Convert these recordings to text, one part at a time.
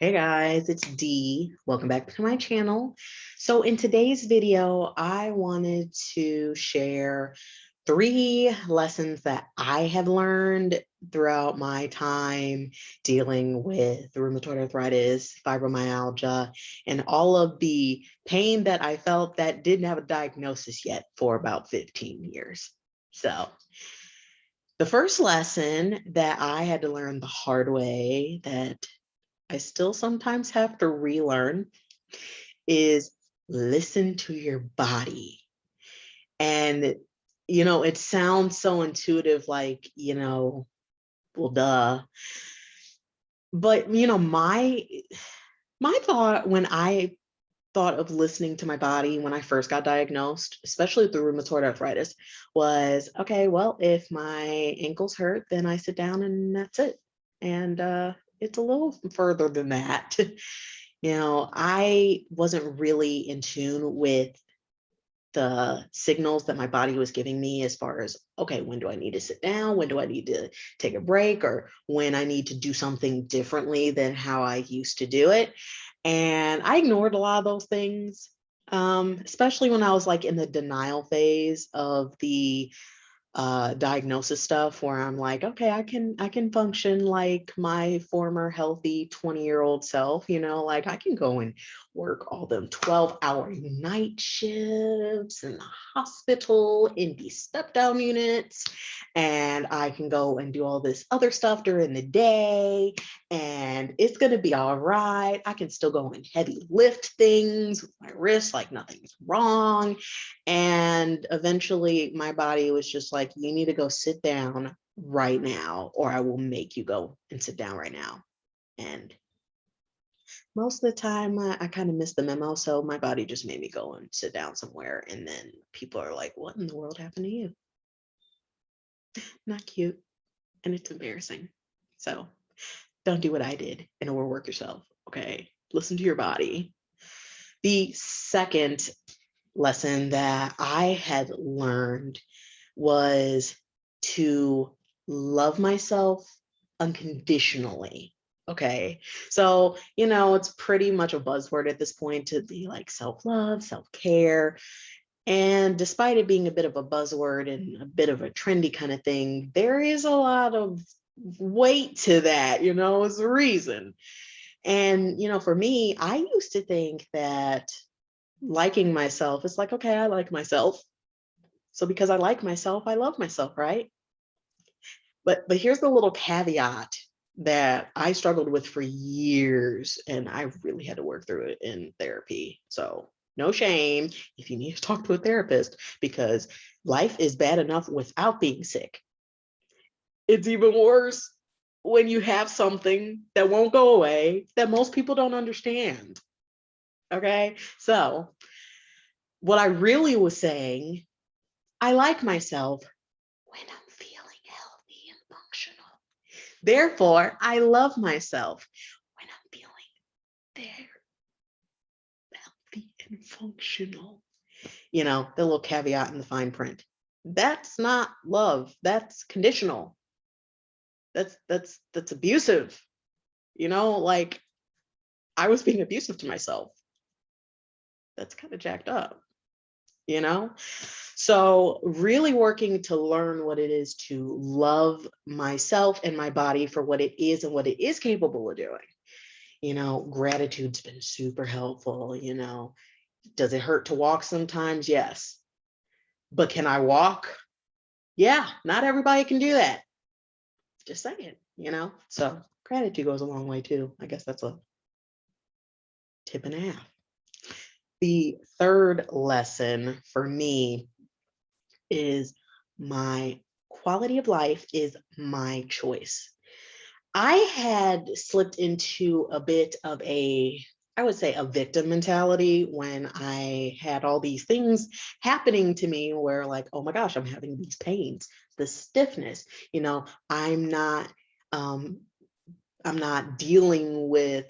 Hey guys, it's Dee. Welcome back to my channel. So in today's video, I wanted to share 3 lessons that I have learned throughout my time dealing with rheumatoid arthritis, fibromyalgia, and all of the pain that I felt that didn't have a diagnosis yet for about 15 years. So the first lesson that I had to learn the hard way that I still sometimes have to relearn is listen to your body. And, it sounds so intuitive, like, well, duh. But, my thought when I thought of listening to my body when I first got diagnosed, especially with the rheumatoid arthritis, was, okay, well, if my ankles hurt, then I sit down and that's it. And it's a little further than that. I wasn't really in tune with the signals that my body was giving me as far as, okay, when do I need to sit down? When do I need to take a break? Or when I need to do something differently than how I used to do it. And I ignored a lot of those things, especially when I was like in the denial phase of the diagnosis stuff where I'm like, okay, I can function like my former healthy 20-year-old self, like I can go and work all them 12-hour night shifts in the hospital in these step down units, and I can go and do all this other stuff during the day, and it's gonna be all right. I can still go and heavy lift things with my wrists like nothing's wrong. And eventually my body was just like, you need to go sit down right now, or I will make you go and sit down right now. And most of the time I kind of missed the memo. So my body just made me go and sit down somewhere. And then people are like, what in the world happened to you? Not cute. And it's embarrassing. So don't do what I did and overwork yourself. Okay. Listen to your body. The second lesson that I had learned was to love myself unconditionally. Okay. So, it's pretty much a buzzword at this point to be like self-love, self-care. And despite it being a bit of a buzzword and a bit of a trendy kind of thing, there is a lot of weight to that, is a reason. And, for me, I used to think that liking myself is like, okay, I like myself. So because I like myself, I love myself, right? But here's the little caveat that I struggled with for years, and I really had to work through it in therapy. So no shame if you need to talk to a therapist, because life is bad enough without being sick. It's even worse when you have something that won't go away that most people don't understand. Okay. So what I really was saying, I like myself when I'm feeling healthy and functional. Therefore, I love myself when I'm feeling there, healthy and functional. The little caveat in the fine print. That's not love. That's conditional. That's abusive. Like I was being abusive to myself. That's kind of jacked up, you know? So really working to learn what it is to love myself and my body for what it is and what it is capable of doing. Gratitude's been super helpful. Does it hurt to walk sometimes? Yes. But can I walk? Yeah, not everybody can do that. Just saying. So gratitude goes a long way too. I guess that's a tip and a half. The third lesson for me is my quality of life is my choice. I had slipped into a bit of I would say a victim mentality when I had all these things happening to me where like, oh my gosh, I'm having these pains, the stiffness, I'm not, um, I'm not dealing with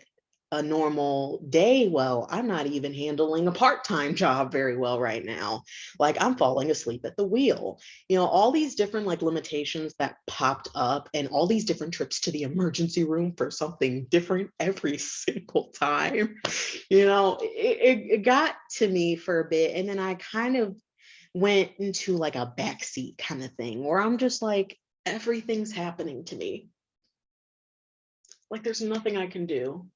a normal day well. I'm not even handling a part-time job very well right now. Like I'm falling asleep at the wheel. You know, all these different like limitations that popped up and all these different trips to the emergency room for something different every single time. You know, it got to me for a bit. And then I kind of went into like a backseat kind of thing where I'm just like, everything's happening to me. Like there's nothing I can do.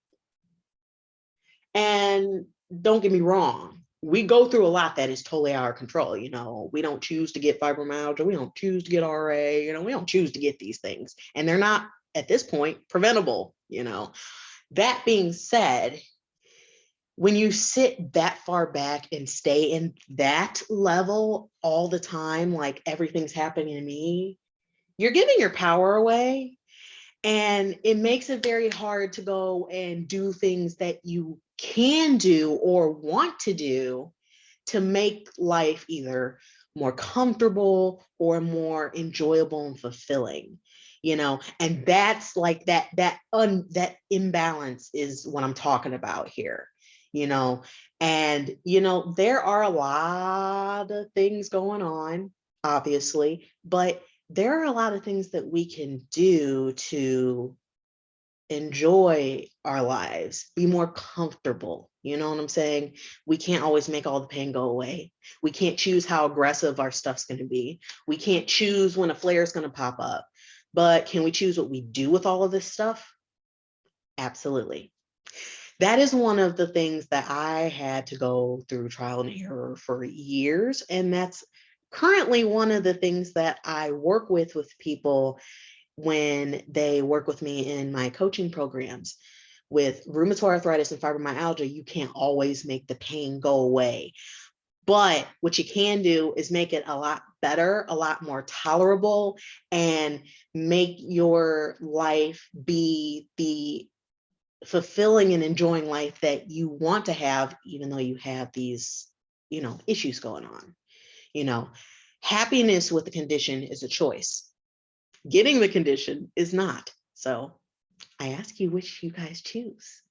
And don't get me wrong, we go through a lot that is totally out of control. You know, we don't choose to get fibromyalgia, we don't choose to get RA, you know, we don't choose to get these things. And they're not at this point preventable, you know. That being said, when you sit that far back and stay in that level all the time, like everything's happening to me, you're giving your power away. And it makes it very hard to go and do things that you can do or want to do to make life either more comfortable or more enjoyable and fulfilling, you know. And that's like that imbalance is what I'm talking about here, you know. And you know, there are a lot of things going on, obviously, but there are a lot of things that we can do to enjoy our lives, be more comfortable. You know what I'm saying? We can't always make all the pain go away. We can't choose how aggressive our stuff's going to be. We can't choose when a flare is going to pop up. But can we choose what we do with all of this stuff? Absolutely. That is one of the things that I had to go through trial and error for years. And that's currently one of the things that I work with people when they work with me in my coaching programs. With rheumatoid arthritis and fibromyalgia, you can't always make the pain go away. But what you can do is make it a lot better, a lot more tolerable, and make your life be the fulfilling and enjoying life that you want to have, even though you have these, you know, issues going on. You know, happiness with the condition is a choice. Getting the condition is not. So I ask you which you guys choose.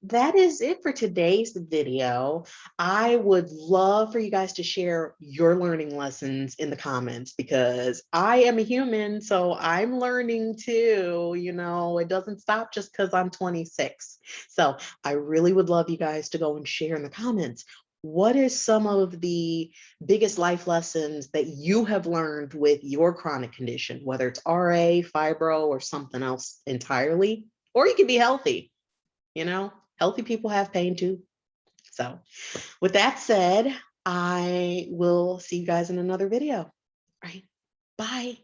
That is it for today's video. I would love for you guys to share your learning lessons in the comments because I am a human, so I'm learning too. You know, it doesn't stop just because I'm 26. So I really would love you guys to go and share in the comments. What is some of the biggest life lessons that you have learned with your chronic condition, whether it's RA, fibro, or something else entirely? Or you could be healthy, you know? Healthy people have pain too. So with that said, I will see you guys in another video. All right, bye.